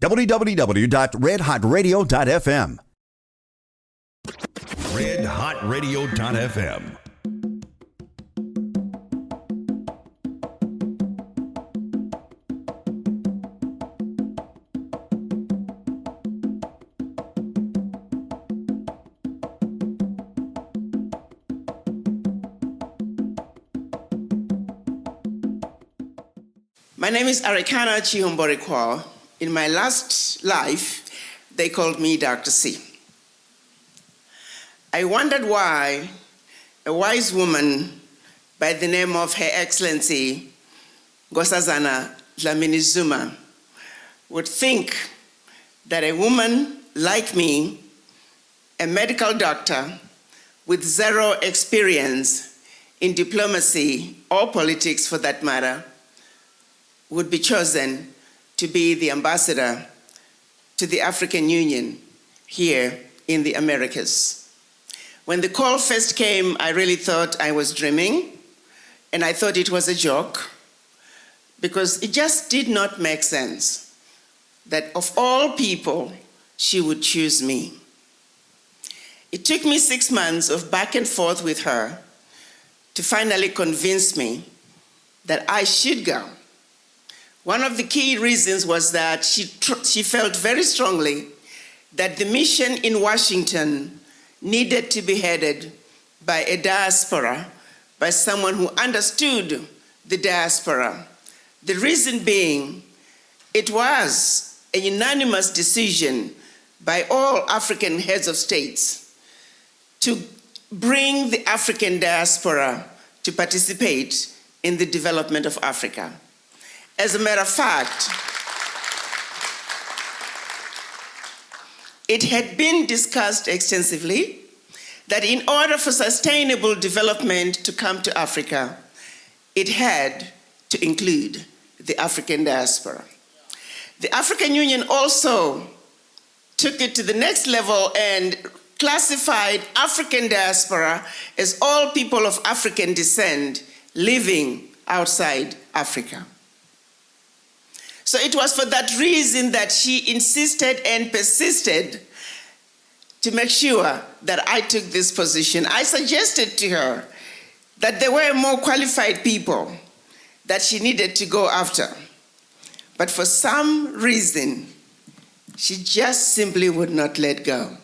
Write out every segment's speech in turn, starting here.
www.redhotradio.fm. redhotradio.fm. My name is Arikana Chihombori-Quao. In my last life, they called me Dr. C. I wondered why a wise woman by the name of Her Excellency Nkosazana Dlamini Zuma would think that a woman like me, a medical doctor with zero experience in diplomacy or politics for that matter, would be chosen to be the ambassador to the African Union here in the Americas. When the call first came, I really thought I was dreaming, and I thought it was a joke, because it just did not make sense that of all people, she would choose me. It took me 6 months of back and forth with her to finally convince me that I should go. One of the key reasons was that she felt very strongly that the mission in Washington needed to be headed by a diaspora, by someone who understood the diaspora. The reason being, it was a unanimous decision by all African heads of states to bring the African diaspora to participate in the development of Africa. As a matter of fact, it had been discussed extensively that in order for sustainable development to come to Africa, it had to include the African diaspora. The African Union also took it to the next level and classified African diaspora as all people of African descent living outside Africa. So it was for that reason that she insisted and persisted to make sure that I took this position. I suggested to her that there were more qualified people that she needed to go after. But for some reason, she just simply would not let go.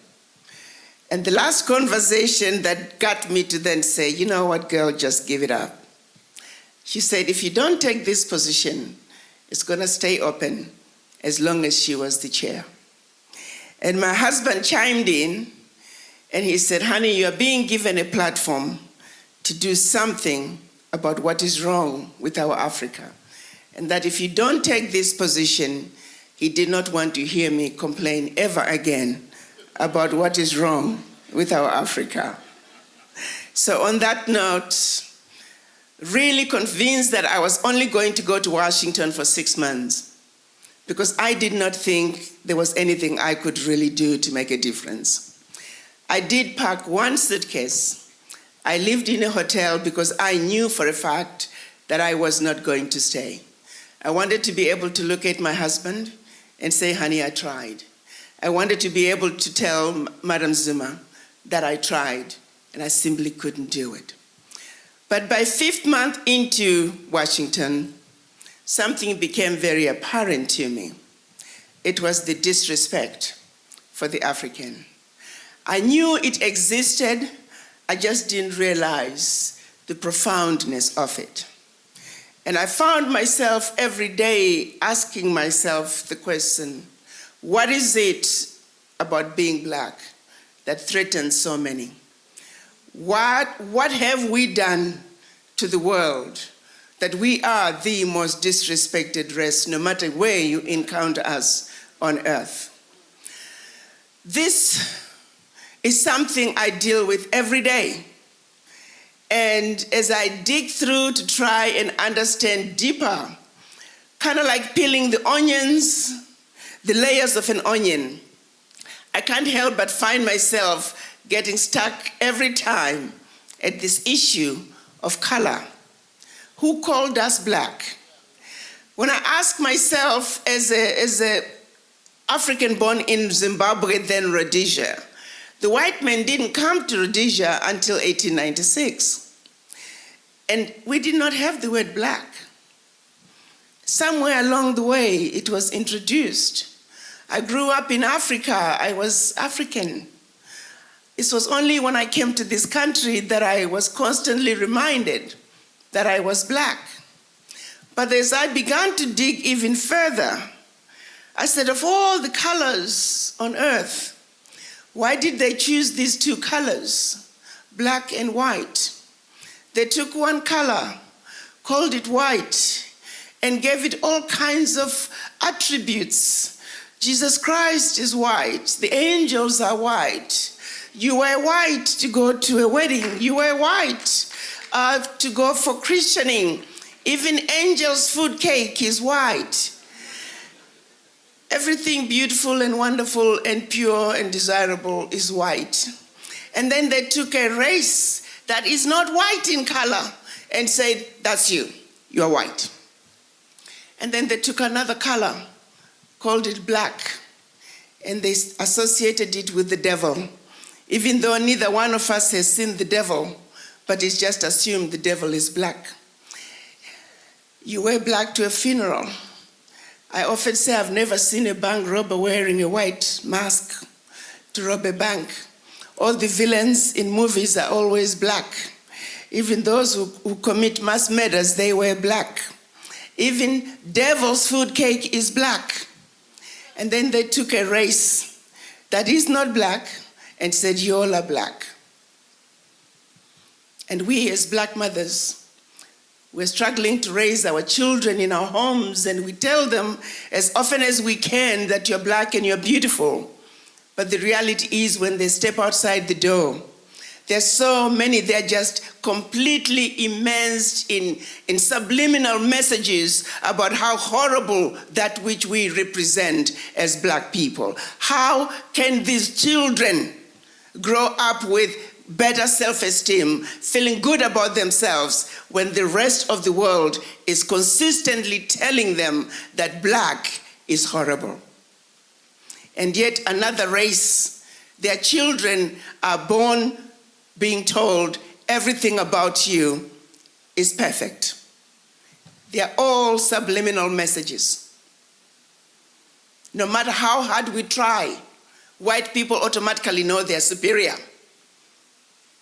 And the last conversation that got me to then say, you know what, girl, just give it up. She said, if you don't take this position, it's going to stay open as long as she was the chair. And my husband chimed in, and he said, honey, you are being given a platform to do something about what is wrong with our Africa. And that if you don't take this position, he did not want to hear me complain ever again about what is wrong with our Africa. So on that note, really convinced that I was only going to go to Washington for 6 months, because I did not think there was anything I could really do to make a difference. I did pack one suitcase. I lived in a hotel because I knew for a fact that I was not going to stay. I wanted to be able to look at my husband and say, honey, I tried. I wanted to be able to tell Madam Zuma that I tried, and I simply couldn't do it. But by 5th month into Washington, something became very apparent to me. It was the disrespect for the African. I knew it existed, I just didn't realize the profoundness of it. And I found myself every day asking myself the question, what is it about being Black that threatens so many? What have we done to the world that we are the most disrespected race, no matter where you encounter us on earth? This is something I deal with every day. And as I dig through to try and understand deeper, kind of like peeling the onions, the layers of an onion, I can't help but find myself getting stuck every time at this issue of color. Who called us Black? When I ask myself as a African born in Zimbabwe, then Rhodesia. The white men didn't come to Rhodesia until 1896. And we did not have the word black. Somewhere along the way, it was introduced. I grew up in Africa. I was African. It was only when I came to this country that I was constantly reminded that I was black. But as I began to dig even further, I said, of all the colors on earth, why did they choose these two colors, black and white? They took one color, called it white, and gave it all kinds of attributes. Jesus Christ is white. The angels are white. You wear white to go to a wedding. You wear white to go for christening. Even angels' food cake is white. Everything beautiful and wonderful and pure and desirable is white. And then they took a race that is not white in color and said, that's you, you're white. And then they took another color, called it black, and they associated it with the devil, even though neither one of us has seen the devil, but it's just assumed the devil is black. You wear black to a funeral. I often say I've never seen a bank robber wearing a white mask to rob a bank. All the villains in movies are always black. Even those who commit mass murders, they wear black. Even devil's food cake is black. And then they took a race that is not black and said, you all are black. And we as black mothers, we're struggling to raise our children in our homes, and we tell them as often as we can that you're black and you're beautiful. But the reality is when they step outside the door, there's so many, they're just completely immersed in subliminal messages about how horrible that which we represent as black people. How can these children grow up with better self-esteem, feeling good about themselves, when the rest of the world is consistently telling them that black is horrible? And yet another race, their children are born being told everything about you is perfect. They are all subliminal messages. No matter how hard we try, white people automatically know they're superior,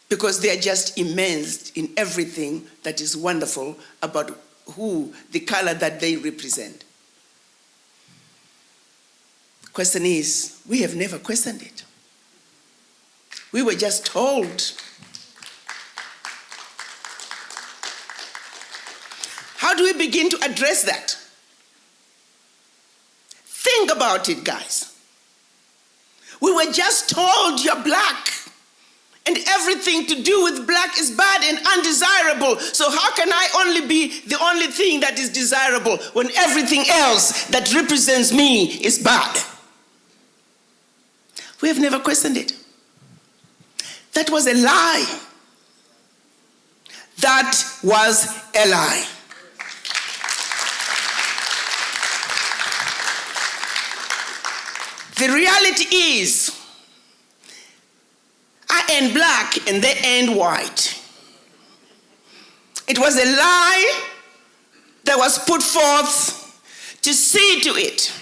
because they are just immersed in everything that is wonderful about the color that they represent. The question is, we have never questioned it. We were just told. How do we begin to address that? Think about it, guys. We were just told you're black, and everything to do with black is bad and undesirable. So how can I only be the only thing that is desirable when everything else that represents me is bad? We have never questioned it. That was a lie. That was a lie. The reality is, I ain't black and they ain't white. It was a lie that was put forth to see to it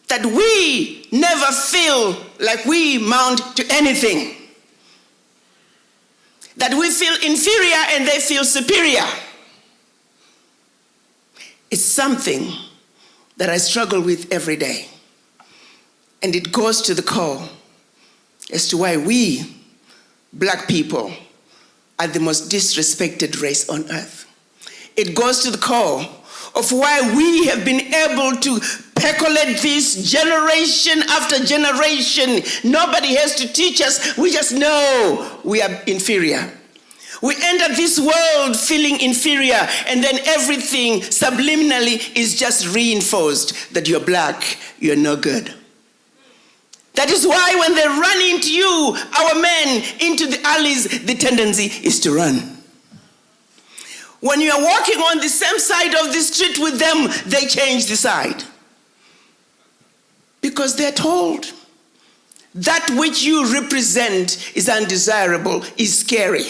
that we never feel like we amount to anything. That we feel inferior and they feel superior. It's something that I struggle with every day. And it goes to the core as to why we, black people, are the most disrespected race on earth. It goes to the core of why we have been able to percolate this generation after generation. Nobody has to teach us. We just know we are inferior. We enter this world feeling inferior, and then everything subliminally is just reinforced that you're black, you're no good. That is why when they run into you, our men, into the alleys, the tendency is to run. When you are walking on the same side of the street with them, they change the side. Because because they're told that which you represent is undesirable, is scary.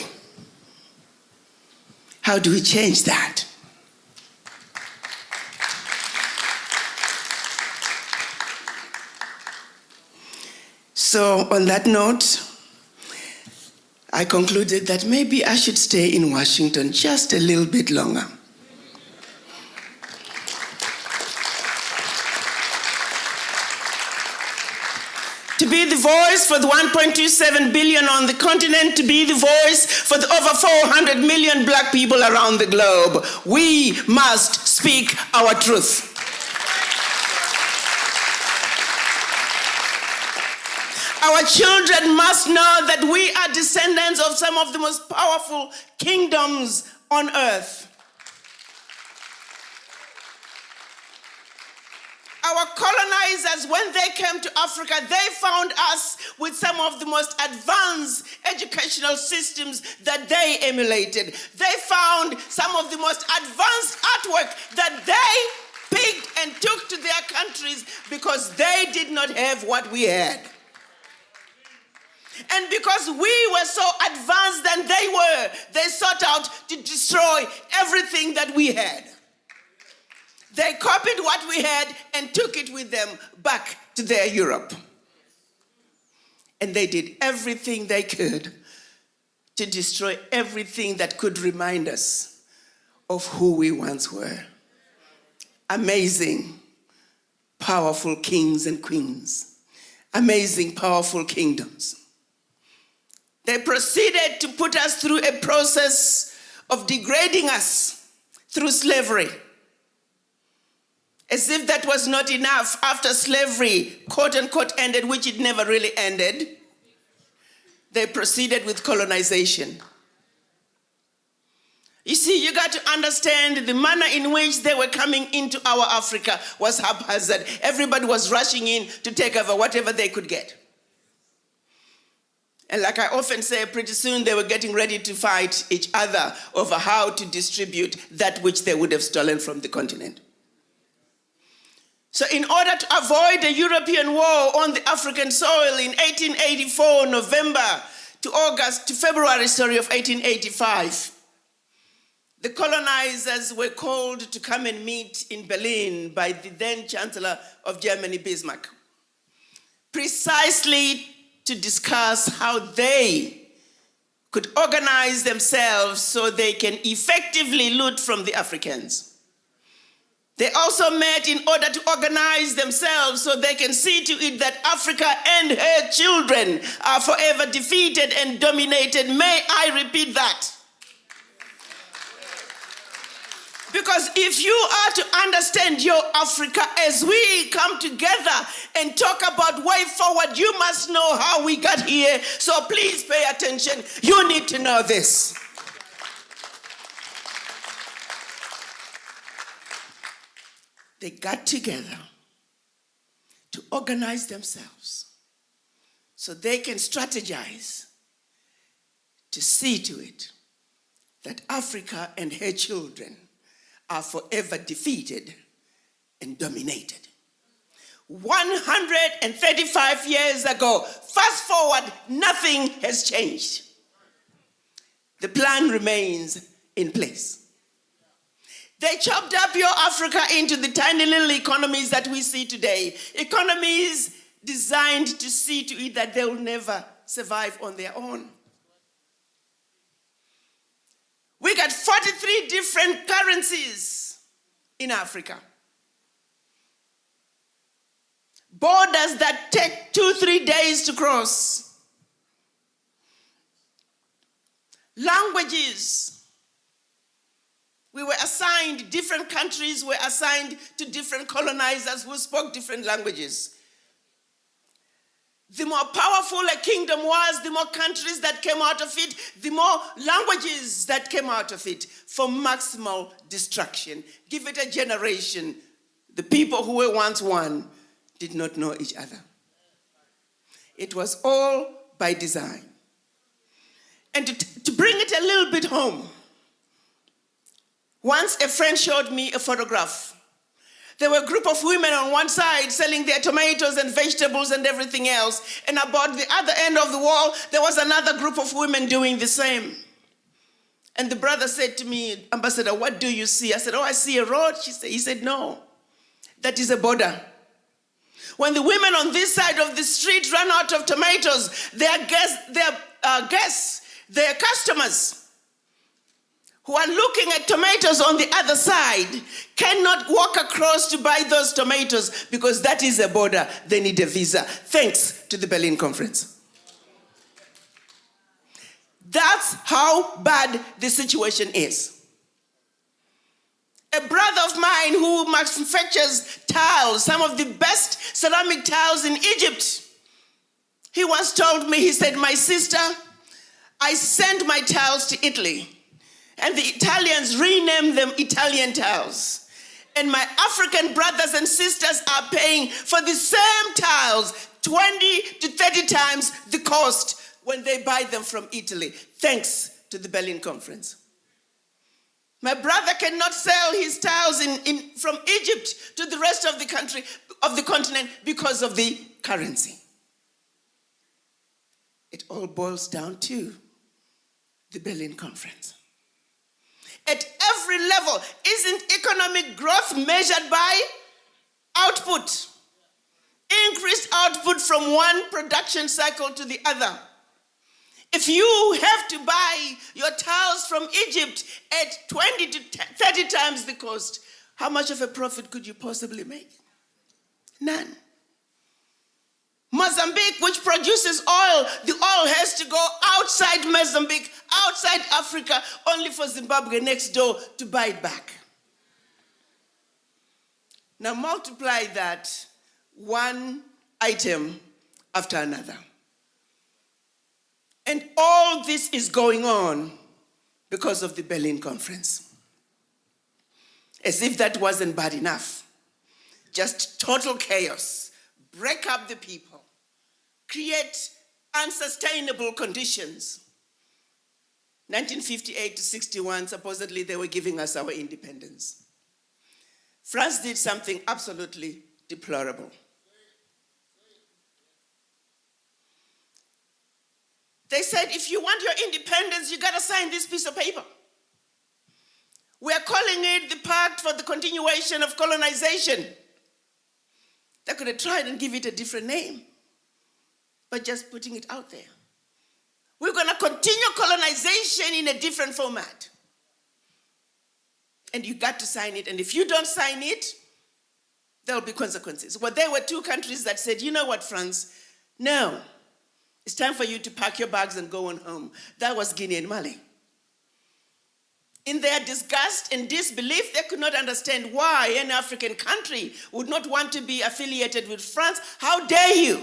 How do we change that? So on that note, I concluded that maybe I should stay in Washington just a little bit longer. To be the voice for the 1.27 billion on the continent, to be the voice for the over 400 million black people around the globe. We must speak our truth. Our children must know that we are descendants of some of the most powerful kingdoms on earth. Our colonizers, when they came to Africa, they found us with some of the most advanced educational systems that they emulated. They found some of the most advanced artwork that they picked and took to their countries because they did not have what we had. And because we were so advanced than they were, they sought out to destroy everything that we had. They copied what we had and took it with them back to their Europe. And they did everything they could to destroy everything that could remind us of who we once were. Amazing, powerful kings and queens. Amazing, powerful kingdoms. They proceeded to put us through a process of degrading us through slavery. As if that was not enough, after slavery, quote unquote, ended, which it never really ended, they proceeded with colonization. You see, you got to understand the manner in which they were coming into our Africa was haphazard. Everybody was rushing in to take over whatever they could get. And like I often say, pretty soon they were getting ready to fight each other over how to distribute that which they would have stolen from the continent. So in order to avoid a European war on the African soil in 1884, November to February of 1885, the colonizers were called to come and meet in Berlin by the then Chancellor of Germany, Bismarck, precisely to discuss how they could organize themselves so they can effectively loot from the Africans. They also met in order to organize themselves so they can see to it that Africa and her children are forever defeated and dominated. May I repeat that? Because if you are to understand your Africa as we come together and talk about way forward, you must know how we got here. So please pay attention. You need to know this. They got together to organize themselves so they can strategize to see to it that Africa and her children are forever defeated and dominated. 135 years ago, fast forward, nothing has changed. The plan remains in place. They chopped up your Africa into the tiny little economies that we see today. Economies designed to see to it that they will never survive on their own. We got 43 different currencies in Africa. Borders that take 2-3 days to cross. Languages. We were assigned, different countries were assigned to different colonizers who spoke different languages. The more powerful a kingdom was, the more countries that came out of it, the more languages that came out of it for maximal destruction. Give it a generation. The people who were once one did not know each other. It was all by design. And to bring it a little bit home, once a friend showed me a photograph There were a group of women on one side selling their tomatoes and vegetables and everything else. And about the other end of the wall, there was another group of women doing the same. And the brother said to me, Ambassador, what do you see? I said, oh, I see a road. He said, no, that is a border. When the women on this side of the street run out of tomatoes, their guests, their customers, who are looking at tomatoes on the other side cannot walk across to buy those tomatoes because that is a border. They need a visa. Thanks to the Berlin Conference. That's how bad the situation is. A brother of mine who manufactures tiles, some of the best ceramic tiles in Egypt, he once told me, he said, my sister, I sent my tiles to Italy. And the Italians renamed them Italian tiles. And my African brothers and sisters are paying for the same tiles 20 to 30 times the cost when they buy them from Italy, thanks to the Berlin Conference. My brother cannot sell his tiles from Egypt to the rest of the continent because of the currency. It all boils down to the Berlin Conference. At every level, isn't economic growth measured by output? Increased output from one production cycle to the other. If you have to buy your tiles from Egypt at 20 to 30 times the cost, how much of a profit could you possibly make? None. Mozambique, which produces oil, the oil has to go outside Mozambique, outside Africa, only for Zimbabwe next door to buy it back. Now multiply that one item after another. And all this is going on because of the Berlin Conference. As if that wasn't bad enough. Just total chaos. Break up the people. Create unsustainable conditions. 1958 to 61, supposedly they were giving us our independence. France did something absolutely deplorable. They said, if you want your independence, you gotta sign this piece of paper. We are calling it the Pact for the Continuation of Colonization. They could have tried and give it a different name, but just putting it out there. We're gonna continue colonization in a different format. And you got to sign it, and if you don't sign it, there'll be consequences. Well, there were two countries that said, you know what, France? No. It's time for you to pack your bags and go on home. That was Guinea and Mali. In their disgust and disbelief, they could not understand why an African country would not want to be affiliated with France. How dare you?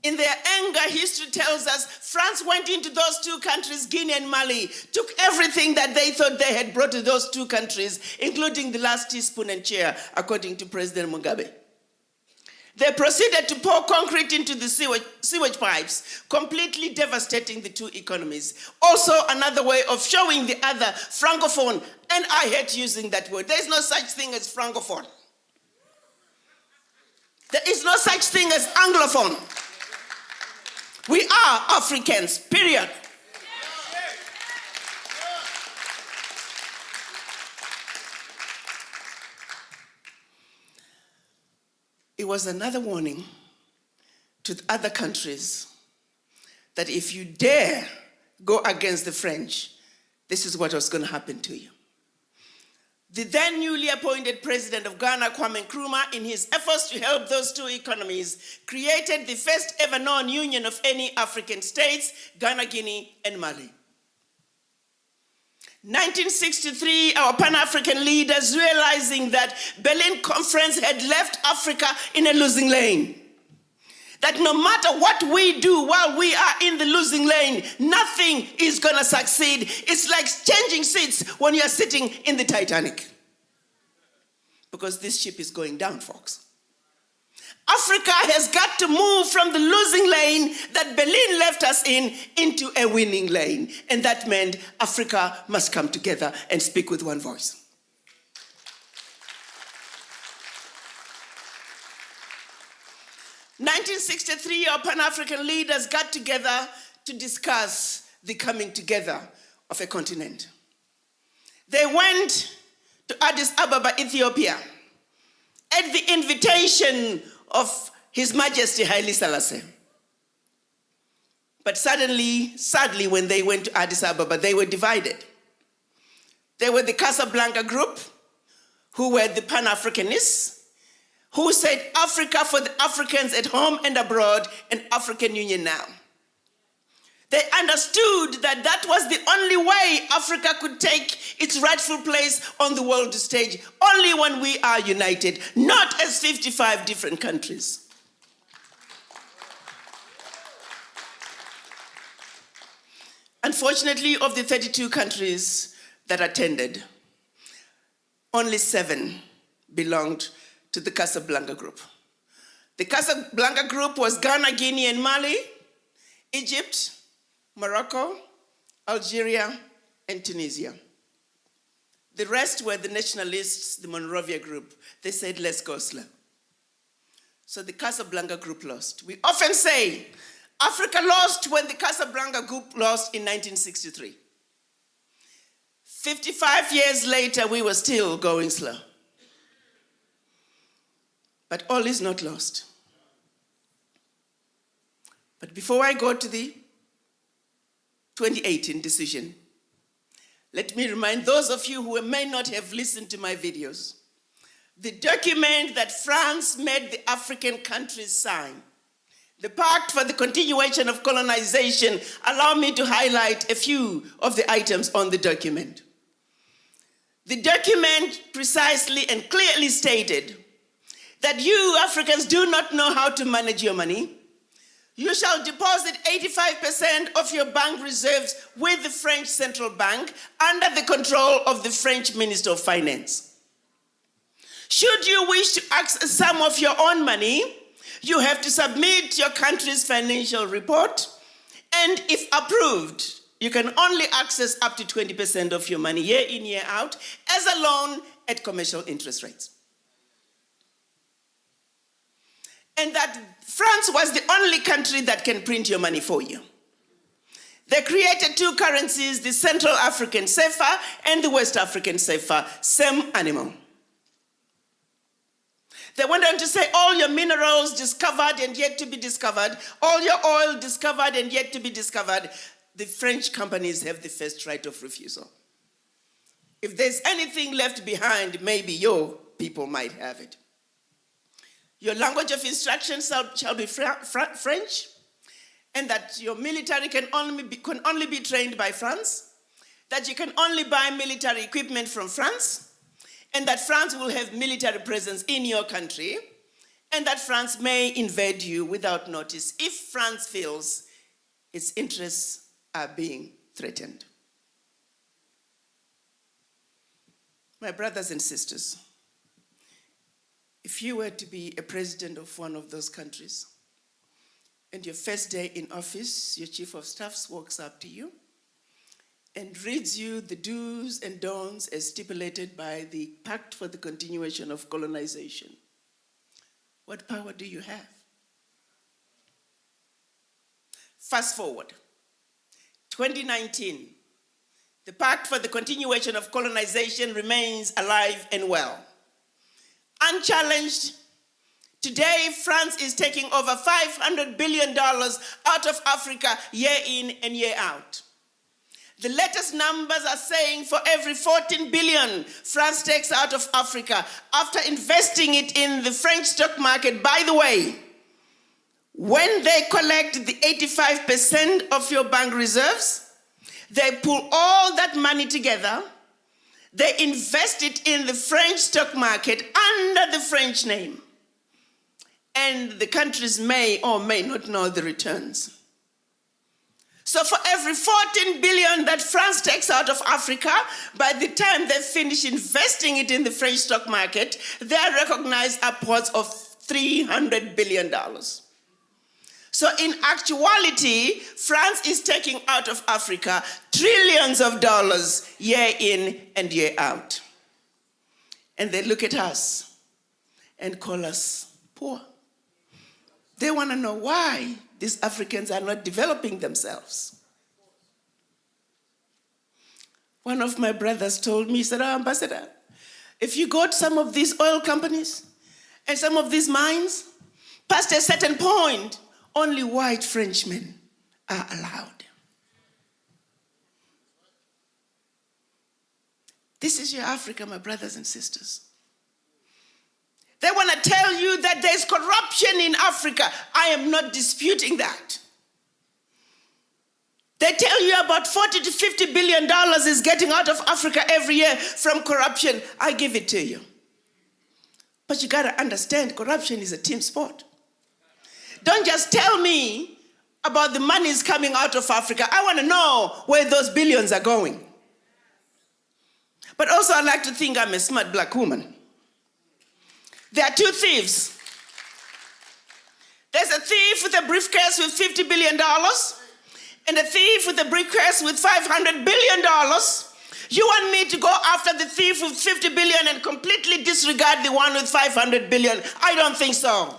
In their anger, history tells us France went into those two countries, Guinea and Mali, took everything that they thought they had brought to those two countries, including the last teaspoon and chair, according to President Mugabe. They proceeded to pour concrete into the sewage pipes, completely devastating the two economies. Also, another way of showing the other francophone, and I hate using that word. There is no such thing as francophone. There is no such thing as anglophone. We are Africans, period. It was another warning to other countries that if you dare go against the French, this is what was going to happen to you. The then newly appointed president of Ghana, Kwame Nkrumah, in his efforts to help those two economies, created the first ever known union of any African states, Ghana, Guinea, and Mali. 1963, our Pan-African leaders, realizing that Berlin Conference had left Africa in a losing lane. That no matter what we do while we are in the losing lane, nothing is gonna succeed. It's like changing seats when you're sitting in the Titanic. Because this ship is going down, folks. Africa has got to move from the losing lane that Berlin left us in into a winning lane. And that meant Africa must come together and speak with one voice. 1963, our Pan-African leaders got together to discuss the coming together of a continent. They went to Addis Ababa, Ethiopia, at the invitation of His Majesty Haile Selassie. But sadly, when they went to Addis Ababa, they were divided. There were the Casablanca group, who were the Pan-Africanists, who said Africa for the Africans at home and abroad, and African Union now. They understood that that was the only way Africa could take its rightful place on the world stage, only when we are united, not as 55 different countries. Unfortunately, of the 32 countries that attended, only 7 belonged to the Casablanca group. The Casablanca group was Ghana, Guinea, and Mali, Egypt, Morocco, Algeria, and Tunisia. The rest were the nationalists, the Monrovia group. They said, let's go slow. So the Casablanca group lost. We often say, Africa lost when the Casablanca group lost in 1963. 55 years later, we were still going slow. But all is not lost. But before I go to the 2018 decision, let me remind those of you who may not have listened to my videos, the document that France made the African countries sign, the Pact for the Continuation of Colonization. Allow me to highlight a few of the items on the document. The document precisely and clearly stated that you Africans do not know how to manage your money. You shall deposit 85% of your bank reserves with the French Central Bank under the control of the French Minister of Finance. Should you wish to access some of your own money, you have to submit your country's financial report, and if approved, you can only access up to 20% of your money year in, year out as a loan at commercial interest rates. And that France was the only country that can print your money for you. They created 2 currencies, the Central African CFA and the West African CFA, same animal. They went on to say all your minerals discovered and yet to be discovered, all your oil discovered and yet to be discovered, the French companies have the first right of refusal. If there's anything left behind, maybe your people might have it. Your language of instruction shall be French, and that your military can only be trained by France, that you can only buy military equipment from France, and that France will have military presence in your country, and that France may invade you without notice if France feels its interests are being threatened. My brothers and sisters, if you were to be a president of one of those countries, and your first day in office, your chief of staff walks up to you and reads you the do's and don'ts as stipulated by the Pact for the Continuation of Colonization, what power do you have? Fast forward, 2019, the Pact for the Continuation of Colonization remains alive and well. Unchallenged, today France is taking over $500 billion out of Africa year in and year out. The latest numbers are saying for every 14 billion France takes out of Africa after investing it in the French stock market. By the way, when they collect the 85% of your bank reserves, they pull all that money together, they invest it in the French stock market under the French name. And the countries may or may not know the returns. So for every 14 billion that France takes out of Africa, by the time they finish investing it in the French stock market, they are recognized upwards of $300 billion. So in actuality, France is taking out of Africa trillions of dollars year in and year out. And they look at us and call us poor. They they want to know why these Africans are not developing themselves. One of my brothers told me, he said, "Oh, Ambassador, if you go to some of these oil companies and some of these mines, past a certain point, only white Frenchmen are allowed." This is your Africa, my brothers and sisters. They want to tell you that there's corruption in Africa. I am not disputing that. They tell you about $40 to $50 billion is getting out of Africa every year from corruption. I give it to you. But you got to understand, corruption is a team sport. Don't just tell me about the monies coming out of Africa. I want to know where those billions are going. But also I like to think I'm a smart black woman. There are two thieves. There's a thief with a briefcase with $50 billion and a thief with a briefcase with $500 billion. You want me to go after the thief with $50 billion and completely disregard the one with $500 billion? I don't think so.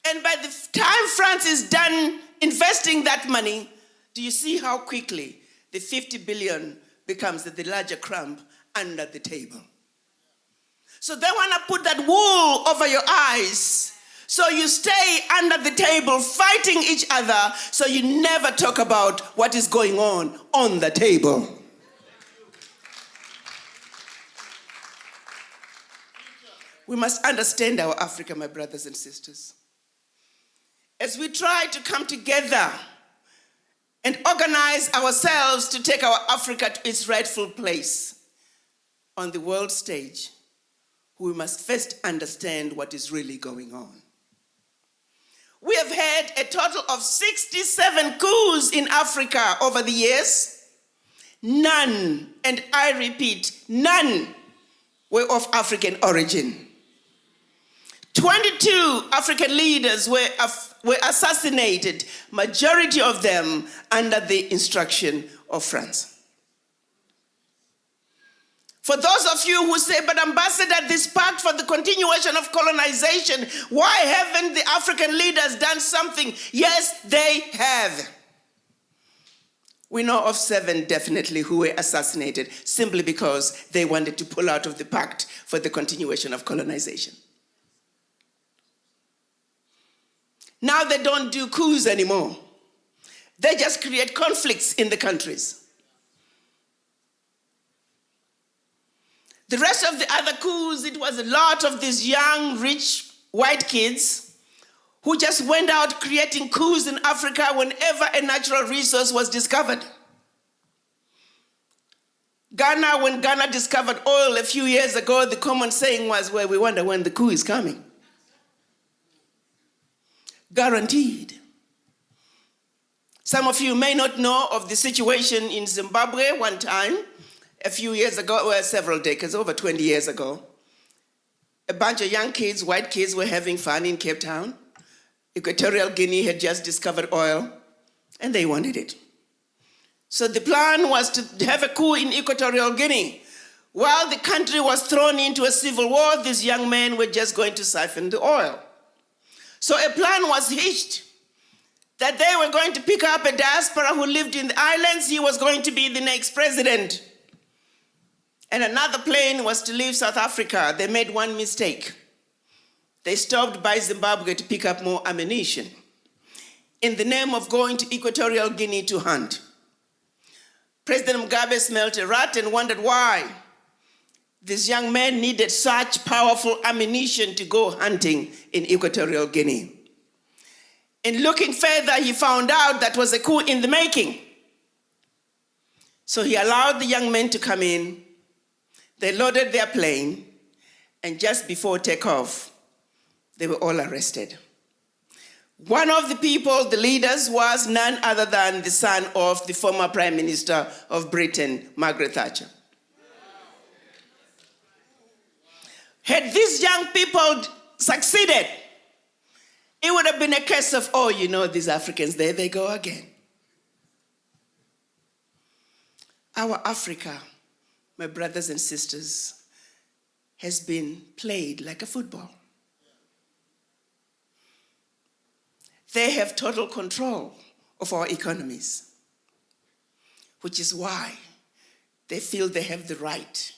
And by the time France is done investing that money, do you see how quickly the $50 billion becomes the larger crumb under the table? So they want to put that wool over your eyes so you stay under the table fighting each other, so you never talk about what is going on the table. We must understand our Africa, my brothers and sisters. As we try to come together and organize ourselves to take our Africa to its rightful place on the world stage, we must first understand what is really going on. We have had a total of 67 coups in Africa over the years. None, and I repeat, none were of African origin. 22 African leaders were assassinated, majority of them under the instruction of France. For those of you who say, "But Ambassador, this pact for the continuation of colonization, why haven't the African leaders done something?" Yes, they have. We know of 7 definitely who were assassinated simply because they wanted to pull out of the pact for the continuation of colonization. Now they don't do coups anymore. They just create conflicts in the countries. The rest of the other coups, it was a lot of these young, rich, white kids who just went out creating coups in Africa whenever a natural resource was discovered. Ghana, when Ghana discovered oil a few years ago, the common saying was, "Well, we wonder when the coup is coming." Guaranteed. Some of you may not know of the situation in Zimbabwe one time, a few years ago, well, several decades, over 20 years ago. A bunch of young kids, white kids, were having fun in Cape Town. Equatorial Guinea had just discovered oil, and they wanted it. So the plan was to have a coup in Equatorial Guinea. While the country was thrown into a civil war, these young men were just going to siphon the oil. So a plan was hitched that they were going to pick up a diaspora who lived in the islands. He was going to be the next president. And another plane was to leave South Africa. They made one mistake. They stopped by Zimbabwe to pick up more ammunition in the name of going to Equatorial Guinea to hunt. President Mugabe smelt a rat and wondered why this young man needed such powerful ammunition to go hunting in Equatorial Guinea. In looking further, he found out that was a coup in the making. So he allowed the young men to come in. They loaded their plane, and just before takeoff, they were all arrested. One of the people, the leaders, was none other than the son of the former Prime Minister of Britain, Margaret Thatcher. Had these young people succeeded, it would have been a case of, "Oh, you know, these Africans, there they go again." Our Africa, my brothers and sisters, has been played like a football. They have total control of our economies, which is why they feel they have the right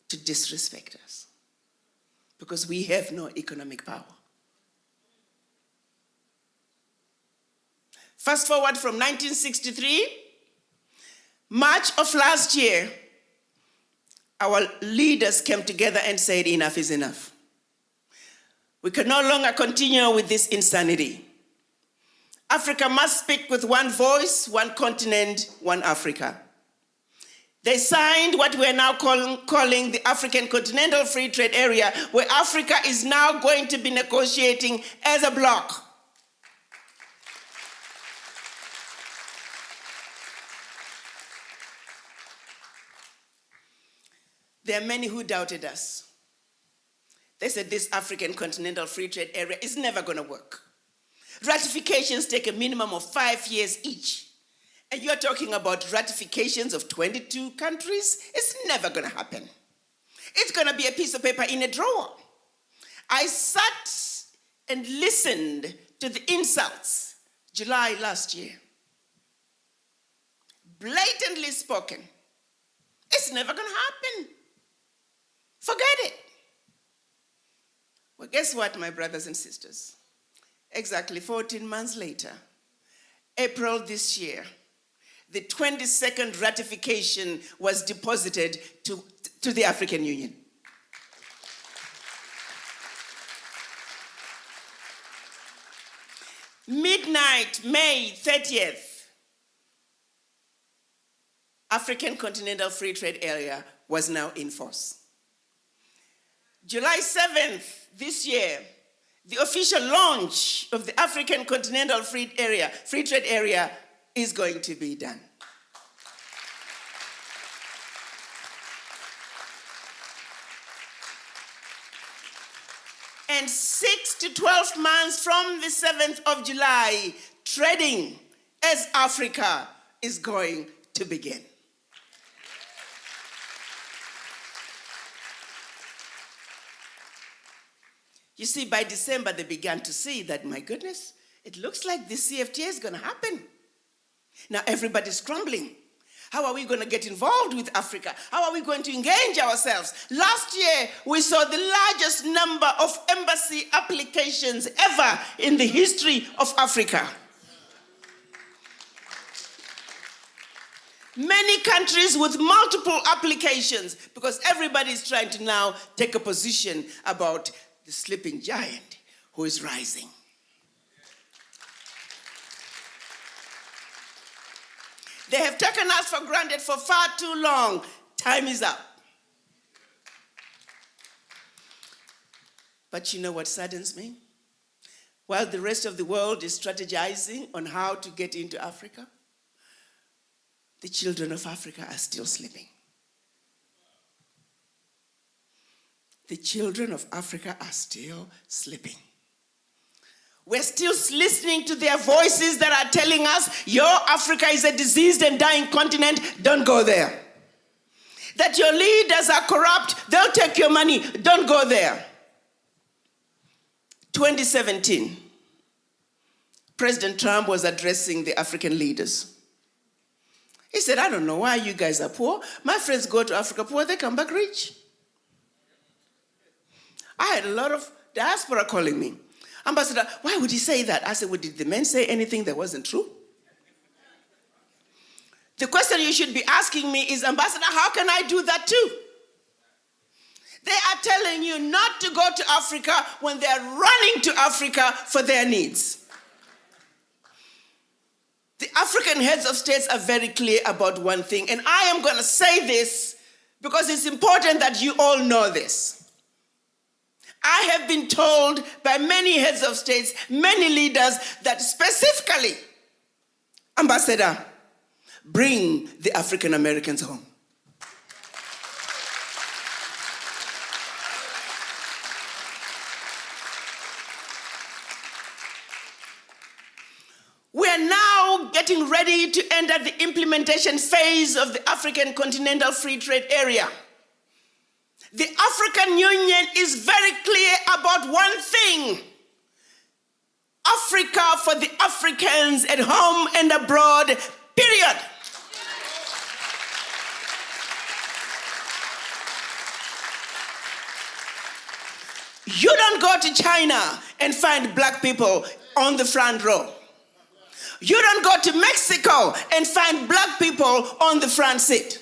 to disrespect us, because we have no economic power. Fast forward from 1963, March of last year, our leaders came together and said enough is enough. We can no longer continue with this insanity. Africa must speak with one voice, one continent, one Africa. They signed what we're now calling the African Continental Free Trade Area, where Africa is now going to be negotiating as a bloc. There are many who doubted us. They said this African Continental Free Trade Area is never going to work. Ratifications take a minimum of 5 years each. And you're talking about ratifications of 22 countries? It's never going to happen. It's going to be a piece of paper in a drawer. I sat and listened to the insults July last year. Blatantly spoken. It's never going to happen. Forget it. Well, guess what, my brothers and sisters? Exactly 14 months later, April this year, the 22nd ratification was deposited to the African Union. Midnight, May 30th, African Continental Free Trade Area was now in force. July 7th this year, the official launch of the African Continental Free Trade Area is going to be done. And 6 to 12 months from the 7th of July, trading as Africa is going to begin. You see, by December, they began to see that, my goodness, it looks like this CFTA is going to happen. Now everybody's scrambling. How are we going to get involved with Africa? How are we going to engage ourselves? Last year, we saw the largest number of embassy applications ever in the history of Africa. Many countries with multiple applications, because everybody is trying to now take a position about the sleeping giant who is rising. They have taken us for granted for far too long. Time is up. But you know what saddens me? While the rest of the world is strategizing on how to get into Africa, the children of Africa are still sleeping. The children of Africa are still sleeping. We're still listening to their voices that are telling us, your Africa is a diseased and dying continent, don't go there. That your leaders are corrupt, they'll take your money, don't go there. 2017, President Trump was addressing the African leaders. He said, I don't know why you guys are poor. My friends go to Africa poor, they come back rich. I had a lot of diaspora calling me. Ambassador, why would he say that? I said, well, did the men say anything that wasn't true? The question you should be asking me is, Ambassador, how can I do that too? They are telling you not to go to Africa when they're running to Africa for their needs. The African heads of states are very clear about one thing, and I am going to say this because it's important that you all know this. I have been told by many heads of states, many leaders, that specifically, Ambassador, bring the African Americans home. We are now getting ready to enter the implementation phase of the African Continental Free Trade Area. The African Union is very clear about one thing: Africa for the Africans at home and abroad, period. You don't go to China and find black people on the front row. You don't go to Mexico and find black people on the front seat.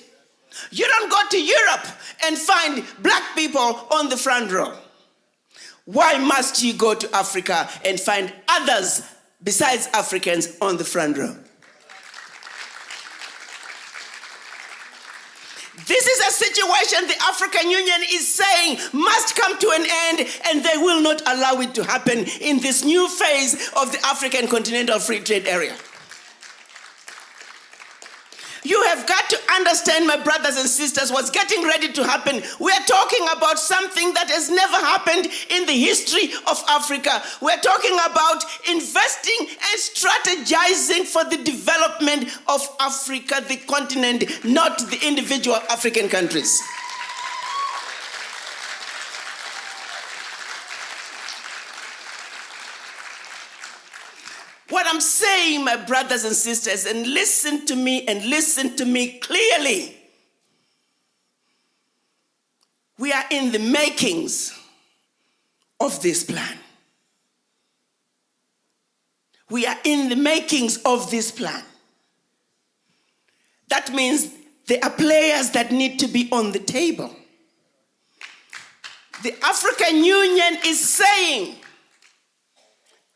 You don't go to Europe and find black people on the front row. Why must you go to Africa and find others besides Africans on the front row? This is a situation the African Union is saying must come to an end, and they will not allow it to happen in this new phase of the African Continental Free Trade Area. You have got to understand, my brothers and sisters, what's getting ready to happen. We are talking about something that has never happened in the history of Africa. We're talking about investing and strategizing for the development of Africa, the continent, not the individual African countries. What I'm saying, my brothers and sisters, and listen to me clearly. We are in the makings of this plan. We are in the makings of this plan. That means there are players that need to be on the table. The African Union is saying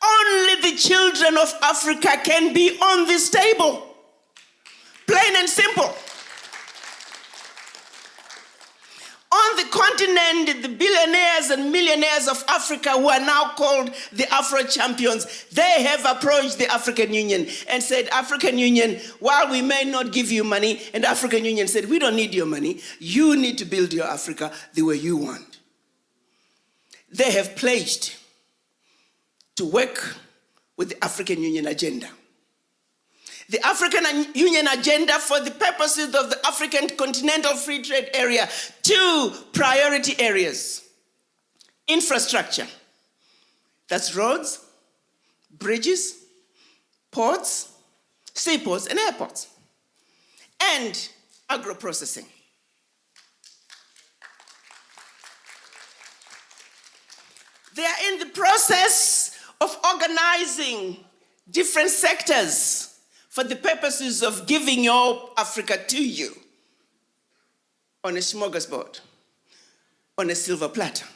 only the children of Africa can be on this table. Plain and simple. On the continent, the billionaires and millionaires of Africa, who are now called the Afro champions, they have approached the African Union and said, African Union, while we may not give you money, and the African Union said, we don't need your money. You need to build your Africa the way you want. They have pledged to work with the African Union agenda. The African Union agenda, for the purposes of the African Continental Free Trade Area, 2 priority areas: infrastructure, that's roads, bridges, ports, seaports, and airports, and agro-processing. They are in the process of organizing different sectors for the purposes of giving your Africa to you on a smorgasbord, on a silver platter.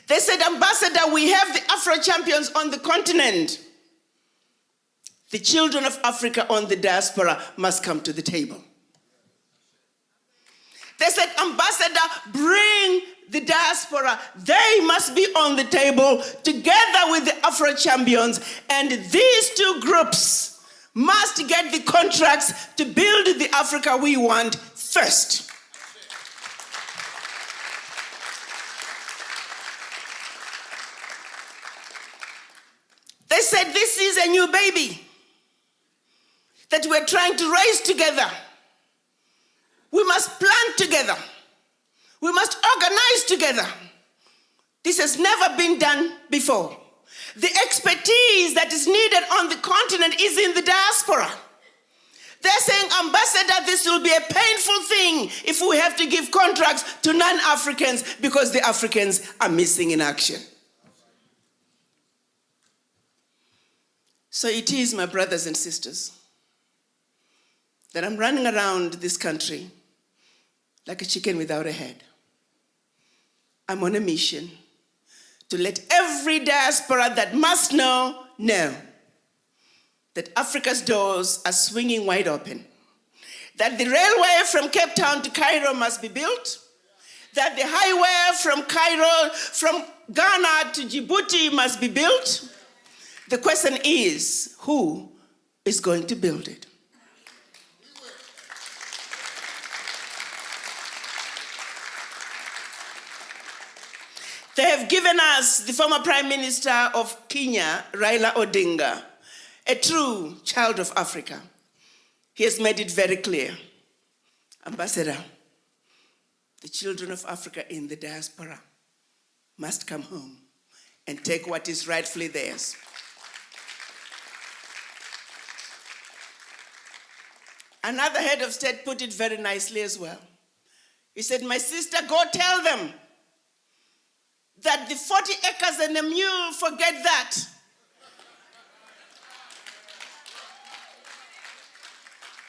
They said, Ambassador, we have the Afro champions on the continent. The children of Africa on the diaspora must come to the table. They said, Ambassador, bring the diaspora. They must be on the table together with the Afro champions, and these 2 groups must get the contracts to build the Africa we want first. They said, this is a new baby that we're trying to raise together. We must plan together. We must organize together. This has never been done before. The expertise that is needed on the continent is in the diaspora. They're saying, Ambassador, this will be a painful thing if we have to give contracts to non-Africans because the Africans are missing in action. So it is, my brothers and sisters, that I'm running around this country like a chicken without a head. I'm on a mission to let every diaspora that must know that Africa's doors are swinging wide open, that the railway from Cape Town to Cairo must be built, that the highway from Ghana to Djibouti must be built. The question is, who is going to build it? They have given us the former Prime Minister of Kenya, Raila Odinga, a true child of Africa. He has made it very clear. Ambassador, the children of Africa in the diaspora must come home and take what is rightfully theirs. Another head of state put it very nicely as well. He said, my sister, go tell them that the 40 acres and a mule, forget that.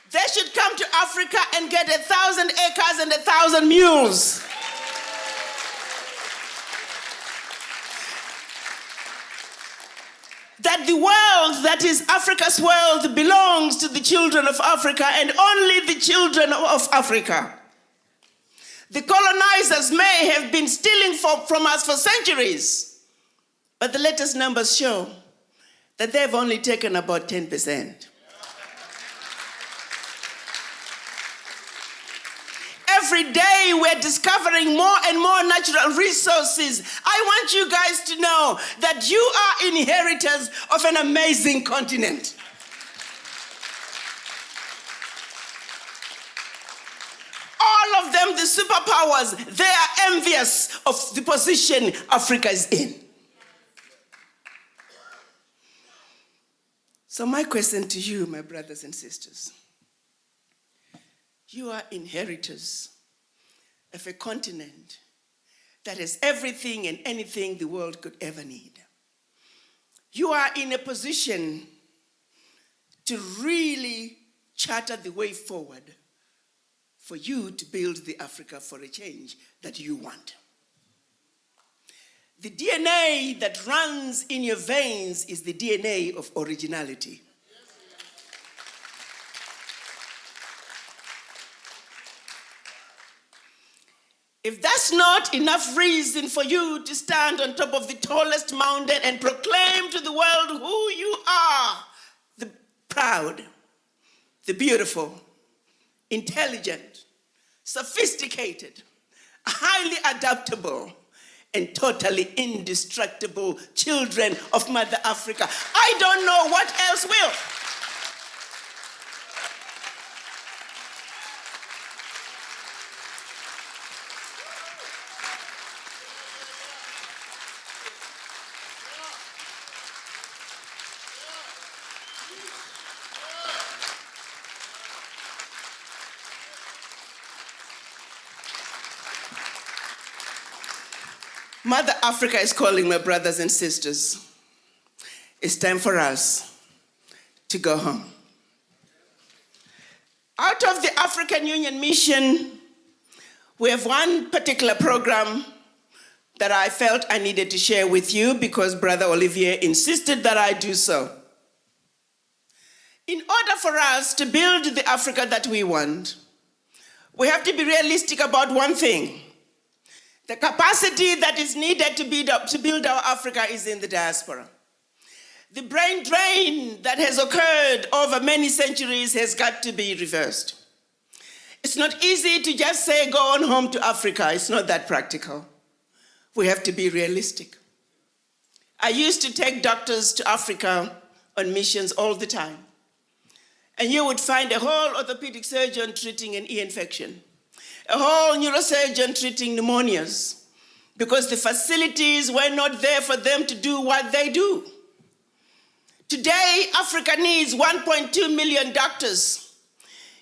They should come to Africa and get 1,000 acres and 1,000 mules. That the world that is Africa's world belongs to the children of Africa and only the children of Africa. The colonizers may have been stealing from us for centuries, but the latest numbers show that they've only taken about 10%. Every day we're discovering more and more natural resources. I want you guys to know that you are inheritors of an amazing continent. All of them, the superpowers, they are envious of the position Africa is in. So my question to you, my brothers and sisters, you are inheritors of a continent that has everything and anything the world could ever need. You are in a position to really charter the way forward for you to build the Africa for a change that you want. The DNA that runs in your veins is the DNA of originality. If that's not enough reason for you to stand on top of the tallest mountain and proclaim to the world who you are, the proud, the beautiful, intelligent, sophisticated, highly adaptable, and totally indestructible children of Mother Africa, I don't know what else will. Mother Africa is calling, my brothers and sisters. It's time for us to go home. Out of the African Union mission, we have one particular program that I felt I needed to share with you because Brother Olivier insisted that I do so. In order for us to build the Africa that we want, we have to be realistic about one thing. The capacity that is needed to build our Africa is in the diaspora. The brain drain that has occurred over many centuries has got to be reversed. It's not easy to just say, go on home to Africa. It's not that practical. We have to be realistic. I used to take doctors to Africa on missions all the time. And you would find a whole orthopedic surgeon treating an ear infection, a whole neurosurgeon treating pneumonias, because the facilities were not there for them to do what they do. Today, Africa needs 1.2 million doctors.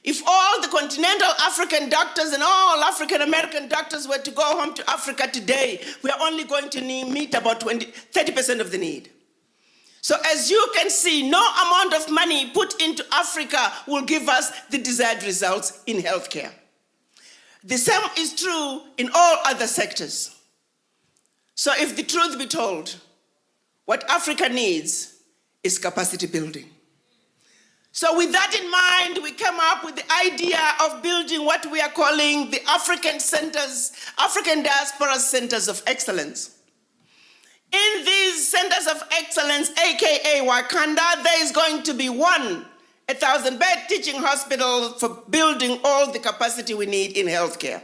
If all the continental African doctors and all African American doctors were to go home to Africa today, we are only going to meet about 30% of the need. So as you can see, no amount of money put into Africa will give us the desired results in healthcare. The same is true in all other sectors. So if the truth be told, what Africa needs is capacity building. So with that in mind, we came up with the idea of building what we are calling the African centers, African Diaspora Centers of Excellence. In these centers of excellence, AKA Wakanda, there is going to be one 1,000-bed teaching hospital for building all the capacity we need in healthcare.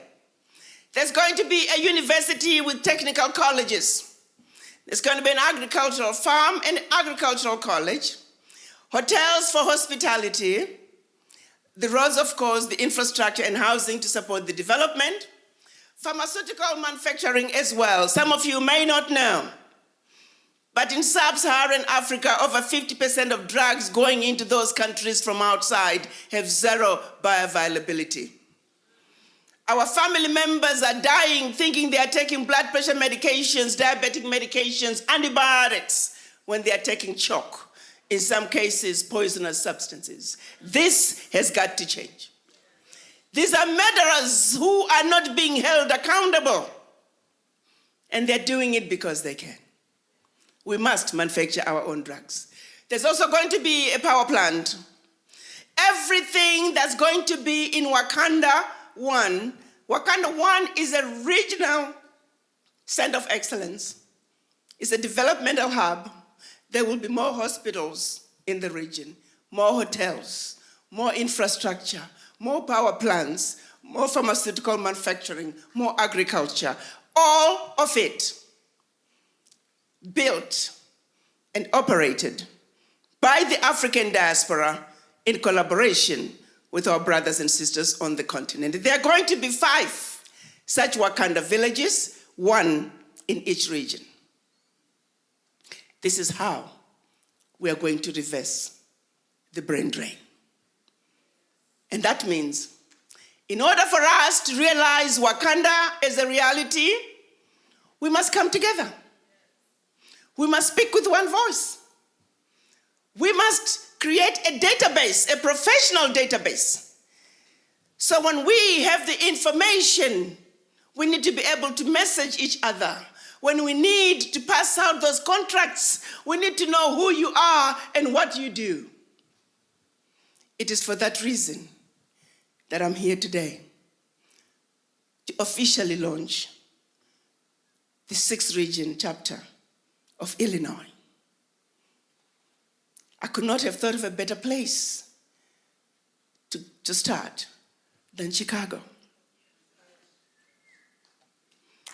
There's going to be a university with technical colleges. There's going to be an agricultural farm and agricultural college, hotels for hospitality, the roads, of course, the infrastructure and housing to support the development, Pharmaceutical manufacturing as well. Some of you may not know, but in sub-Saharan Africa, over 50% of drugs going into those countries from outside have zero bioavailability. Our family members are dying thinking they are taking blood pressure medications, diabetic medications, antibiotics, when they are taking chalk, in some cases poisonous substances. This has got to change. These are murderers who are not being held accountable, and they're doing it because they can. We must manufacture our own drugs. There's also going to be a power plant. Everything that's going to be in Wakanda 1 is a regional center of excellence. It's a developmental hub. There will be more hospitals in the region, more hotels, more infrastructure, more power plants, more pharmaceutical manufacturing, more agriculture, all of it built and operated by the African diaspora in collaboration with our brothers and sisters on the continent. There are going to be 5 such Wakanda villages, 1 in each region. This is how we are going to reverse the brain drain. And that means, in order for us to realize Wakanda as a reality, we must come together. We must speak with one voice. We must create a database, a professional database. So when we have the information, we need to be able to message each other. When we need to pass out those contracts, we need to know who you are and what you do. It is for that reason that I'm here today to officially launch the 6th region chapter of Illinois. I could not have thought of a better place to start than Chicago.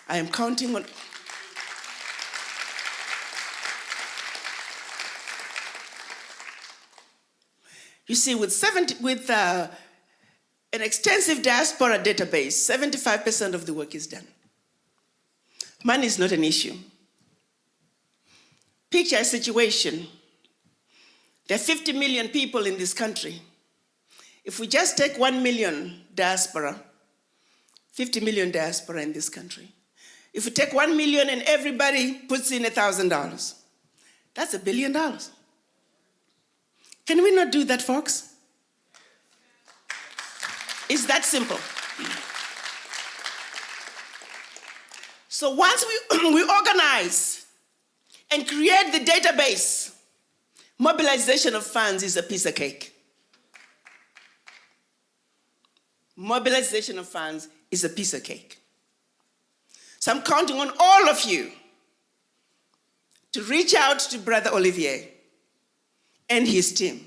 I am counting on... You see, with an extensive diaspora database, 75% of the work is done. Money is not an issue. Picture a situation. There are 50 million people in this country. If we just take 1 million diaspora, 50 million diaspora in this country. If we take 1 million and everybody puts in $1,000, that's $1 billion. Can we not do that, folks? It's that simple. So once we organize and create the database, mobilization of funds is a piece of cake. Mobilization of funds is a piece of cake. So I'm counting on all of you to reach out to Brother Olivier and his team.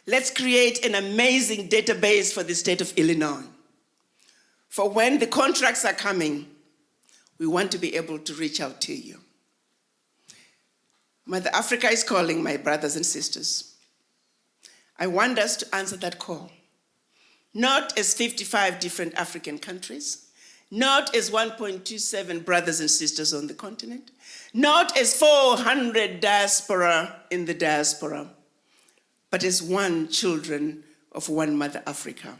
Let's create an amazing database for the state of Illinois. For when the contracts are coming, we want to be able to reach out to you. Mother Africa is calling, my brothers and sisters. I want us to answer that call. Not as 55 different African countries, not as 1.27 brothers and sisters on the continent, not as 400 diaspora in the diaspora, but as one children of one Mother Africa.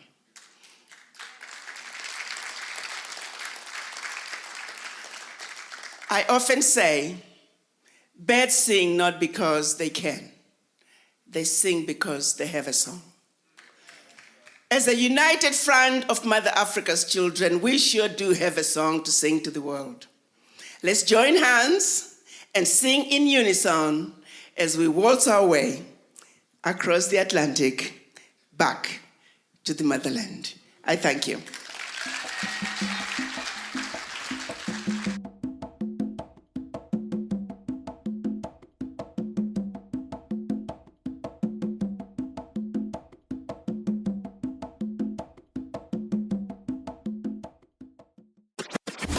I often say, birds sing not because they can. They sing because they have a song. As a united front of Mother Africa's children, we sure do have a song to sing to the world. Let's join hands and sing in unison as we waltz our way across the Atlantic back to the motherland. I thank you.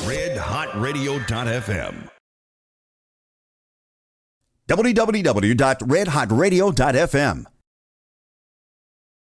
RedHotRadio.fm. www.redhotradio.fm